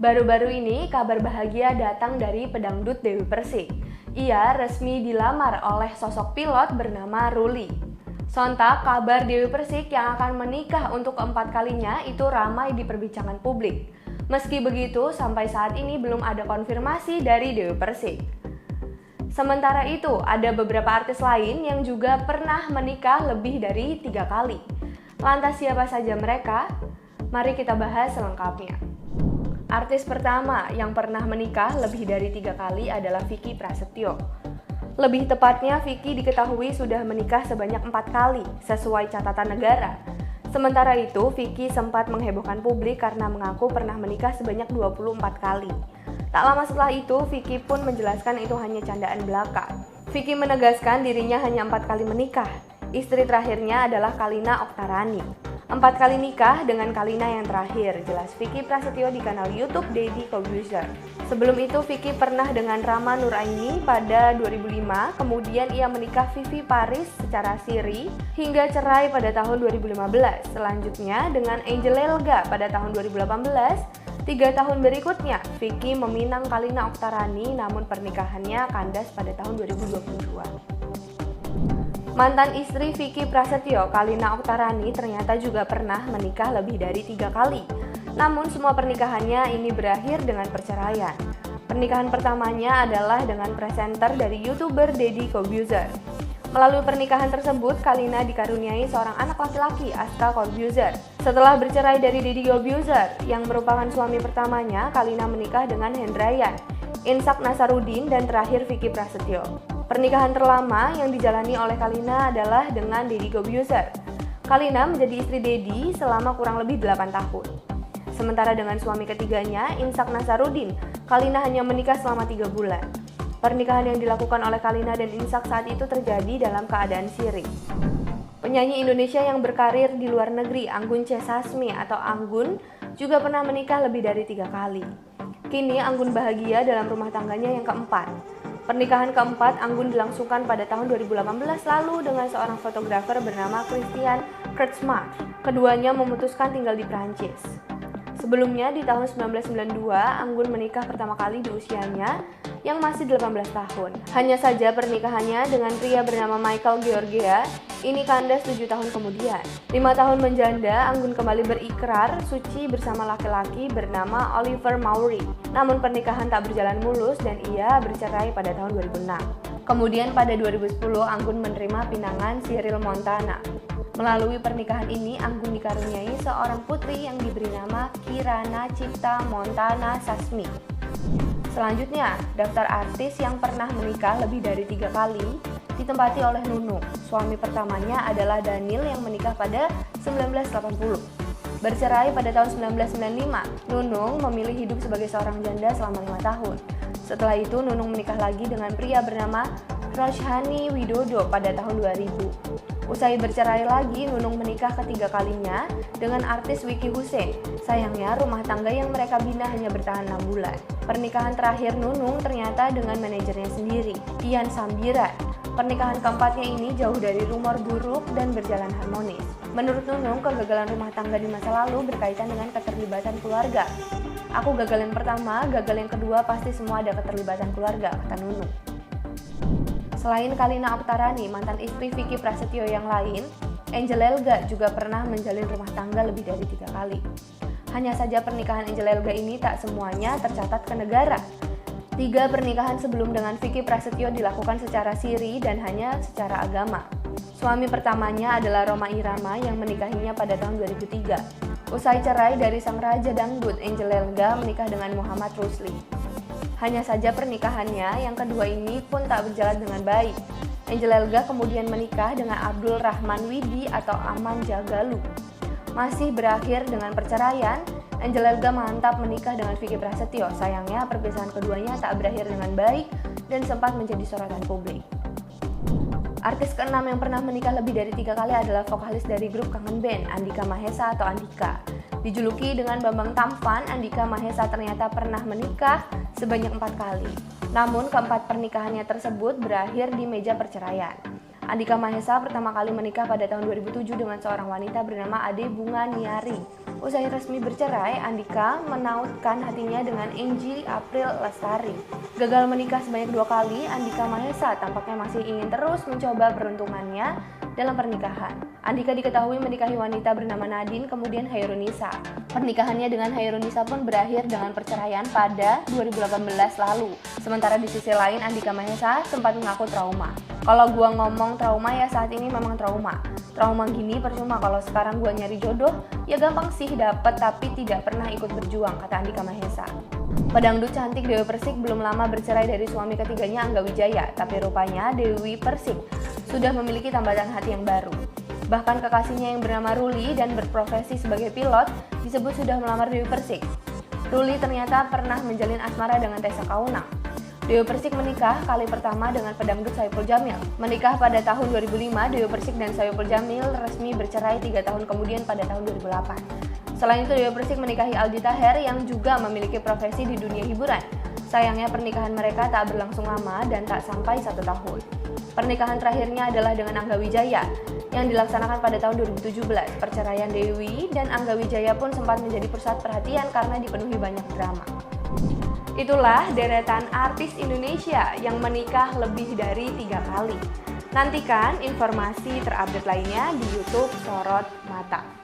Baru-baru ini kabar bahagia datang dari pedangdut Dewi Persik. Ia resmi dilamar oleh sosok pilot bernama Ruli. Sontak kabar Dewi Persik yang akan menikah untuk keempat kalinya itu ramai diperbincangkan publik. Meski begitu, sampai saat ini belum ada konfirmasi dari Dewi Persik. Sementara itu, ada beberapa artis lain yang juga pernah menikah lebih dari 3 kali. Lantas siapa saja mereka? Mari kita bahas selengkapnya. Artis pertama yang pernah menikah lebih dari 3 kali adalah Vicky Prasetyo. Lebih tepatnya, Vicky diketahui sudah menikah sebanyak 4 kali sesuai catatan negara. Sementara itu, Vicky sempat menghebohkan publik karena mengaku pernah menikah sebanyak 24 kali. Tak lama setelah itu, Vicky pun menjelaskan itu hanya candaan belaka. Vicky menegaskan dirinya hanya 4 kali menikah. Istri terakhirnya adalah Kalina Oktarani. 4 kali nikah dengan Kalina yang terakhir, jelas Vicky Prasetyo di kanal YouTube Deddy Corbuzier. Sebelum itu, Vicky pernah dengan Rama Nuraini pada 2005, kemudian ia menikah Vivi Paris secara siri, hingga cerai pada tahun 2015. Selanjutnya dengan Angel Elga pada tahun 2018, 3 tahun berikutnya, Vicky meminang Kalina Oktarani, namun pernikahannya kandas pada tahun 2022. Mantan istri Vicky Prasetyo, Kalina Oktarani, ternyata juga pernah menikah lebih dari 3 kali. Namun semua pernikahannya ini berakhir dengan perceraian. Pernikahan pertamanya adalah dengan presenter dari YouTuber Deddy Corbuzier. Melalui pernikahan tersebut, Kalina dikaruniai seorang anak laki-laki, Aska Corbuzier. Setelah bercerai dari Deddy Corbuzier, yang merupakan suami pertamanya, Kalina menikah dengan Hendrayan, Insak Nasaruddin, dan terakhir Vicky Prasetyo. Pernikahan terlama yang dijalani oleh Kalina adalah dengan Deddy Corbuzier. Kalina menjadi istri Deddy selama kurang lebih 8 tahun. Sementara dengan suami ketiganya, Insak Nasaruddin, Kalina hanya menikah selama 3 bulan. Pernikahan yang dilakukan oleh Kalina dan Insak saat itu terjadi dalam keadaan siri. Penyanyi Indonesia yang berkarir di luar negeri, Anggun C. Sasmi atau Anggun, juga pernah menikah lebih dari 3 kali. Kini Anggun bahagia dalam rumah tangganya yang keempat. Pernikahan keempat Anggun dilangsungkan pada tahun 2018 lalu dengan seorang fotografer bernama Christian Kreutzmann. Keduanya memutuskan tinggal di Prancis. Sebelumnya di tahun 1992, Anggun menikah pertama kali di usianya yang masih 18 tahun. Hanya saja pernikahannya dengan pria bernama Michael Georgia ini kandas 7 tahun kemudian. 5 tahun menjanda, Anggun kembali berikrar suci bersama laki-laki bernama Oliver Maury. Namun pernikahan tak berjalan mulus dan ia bercerai pada tahun 2006. Kemudian pada 2010, Anggun menerima pinangan Cyril Montana. Melalui pernikahan ini, Anggun dikaruniai seorang putri yang diberi nama Kirana Cipta Montana Sasmi. Selanjutnya, daftar artis yang pernah menikah lebih dari 3 kali ditempati oleh Nunung. Suami pertamanya adalah Daniel yang menikah pada 1980. Bercerai pada tahun 1995, Nunung memilih hidup sebagai seorang janda selama 5 tahun. Setelah itu, Nunung menikah lagi dengan pria bernama Roshani Widodo pada tahun 2000. Usai bercerai lagi, Nunung menikah ketiga kalinya dengan artis Wiki Hussein. Sayangnya, rumah tangga yang mereka bina hanya bertahan 6 bulan. Pernikahan terakhir Nunung ternyata dengan manajernya sendiri, Ian Sambiran. Pernikahan keempatnya ini jauh dari rumor buruk dan berjalan harmonis. Menurut Nunung, kegagalan rumah tangga di masa lalu berkaitan dengan keterlibatan keluarga. Aku gagal yang pertama, gagal yang kedua, pasti semua ada keterlibatan keluarga, kata Nunung. Selain Kalina Oktarani, mantan istri Vicky Prasetyo yang lain, Angel Elga juga pernah menjalin rumah tangga lebih dari 3 kali. Hanya saja pernikahan Angel Elga ini tak semuanya tercatat ke negara. 3 pernikahan sebelum dengan Vicky Prasetyo dilakukan secara siri dan hanya secara agama. Suami pertamanya adalah Rhoma Irama yang menikahinya pada tahun 2003. Usai cerai dari sang raja dangdut, Angel Elga menikah dengan Muhammad Rusli. Hanya saja pernikahannya yang kedua ini pun tak berjalan dengan baik. Angel Elga kemudian menikah dengan Abdul Rahman Widi atau Aman Jagalu. Masih berakhir dengan perceraian, Angel Elga mantap menikah dengan Vicky Prasetyo. Sayangnya perpisahan keduanya tak berakhir dengan baik dan sempat menjadi sorotan publik. Artis keenam yang pernah menikah lebih dari 3 kali adalah vokalis dari grup Kangen Band, Andika Mahesa atau Andika. Dijuluki dengan Bambang Tampan, Andika Mahesa ternyata pernah menikah sebanyak 4 kali. Namun keempat pernikahannya tersebut berakhir di meja perceraian. Andika Mahesa pertama kali menikah pada tahun 2007 dengan seorang wanita bernama Ade Bunga Niari. Usai resmi bercerai, Andika menautkan hatinya dengan Angie April Lestari. Gagal menikah sebanyak 2 kali, Andika Mahesa tampaknya masih ingin terus mencoba peruntungannya dalam pernikahan. Andika diketahui menikahi wanita bernama Nadine, kemudian Hairunisa. Pernikahannya dengan Hairunisa pun berakhir dengan perceraian pada 2018 lalu. Sementara di sisi lain, Andika Mahesa sempat mengaku trauma. Kalau gua ngomong trauma ya saat ini memang trauma. Trauma gini percuma kalau sekarang gua nyari jodoh, ya gampang sih dapet tapi tidak pernah ikut berjuang, kata Andika Mahesa. Pedangdut cantik Dewi Persik belum lama bercerai dari suami ketiganya Angga Wijaya, tapi rupanya Dewi Persik sudah memiliki tambatan hati yang baru. Bahkan kekasihnya yang bernama Ruli dan berprofesi sebagai pilot disebut sudah melamar Dewi Persik. Ruli ternyata pernah menjalin asmara dengan Tessa Kaunang. Dewi Persik menikah kali pertama dengan pedangdut Saipul Jamil. Menikah pada tahun 2005, Dewi Persik dan Saipul Jamil resmi bercerai 3 tahun kemudian pada tahun 2008. Selain itu, Dewi Persik menikahi Aldi Taher yang juga memiliki profesi di dunia hiburan. Sayangnya pernikahan mereka tak berlangsung lama dan tak sampai 1 tahun. Pernikahan terakhirnya adalah dengan Angga Wijaya yang dilaksanakan pada tahun 2017. Perceraian Dewi dan Angga Wijaya pun sempat menjadi pusat perhatian karena dipenuhi banyak drama. Itulah deretan artis Indonesia yang menikah lebih dari 3 kali. Nantikan informasi terupdate lainnya di YouTube Sorot Mata.